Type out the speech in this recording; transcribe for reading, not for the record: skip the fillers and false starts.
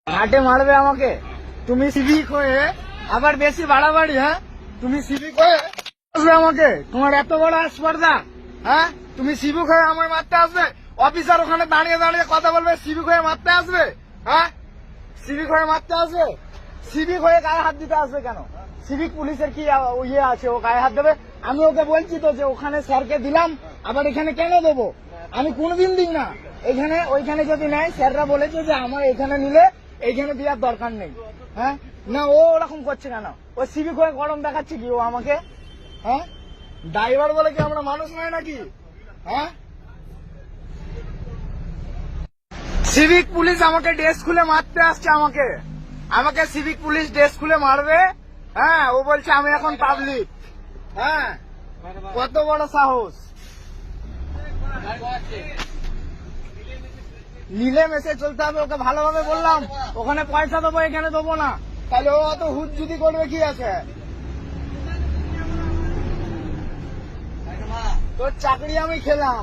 ঘাটে মারবে আমাকে? তুমি সিভিক হয়ে আবার বেশি বাড়াবাড়ি, হ্যাঁ? তুমি সিভিক হয়ে আসবে আমাকে? তোমার এত বড় আসপর্দা, হ্যাঁ? তুমি সিভিক হয়ে আমায় মারতে আসবে? অফিসার ওখানে দাঁড়িয়ে দাঁড়িয়ে কথা বলবে, সিভিক হয়ে মারতে আসবে? হ্যাঁ, সিভিক হয়ে মারতে আসবে? সিভিক হয়ে গায়ে হাত দিতে আসবে কেন? সিভিক পুলিশের কি ইয়ে আছে ও গায়ে হাত দেবে? আমি ওকে বলছি তো যে ওখানে স্যারকে দিলাম, আবার এখানে কেন দেবো? আমি কোনোদিন দিই না। এখানে ওইখানে যদি নেয়, স্যাররা বলেছে যে আমার এখানে নিলে এইখানে দেওয়ার দরকার নেই। হ্যাঁ, না ও ওরকম করছে কেন? ও সিভিক হয়ে গরম দেখাচ্ছে কি ও আমাকে? হ্যাঁ, ড্রাইভার বলে কি আমরা মানুষ নয় নাকি? হ্যাঁ, সিভিক পুলিশ আমাকে ড্রেস খুলে মারতে আসছে, আমাকে আমাকে সিভিক পুলিশ ড্রেস খুলে মারবে? হ্যাঁ, ও বলছে আমি এখন পাবলিক। হ্যাঁ, কত বড় সাহস! মিলেমিশে চলতে হবে, ওকে ভালোভাবে বললাম। ওখানে পয়সা দেবো, এখানে দেবো না। তাহলে ও অত হুজ্জুতি করবে কি আছে? তোর চাকরি আমি খেলাম।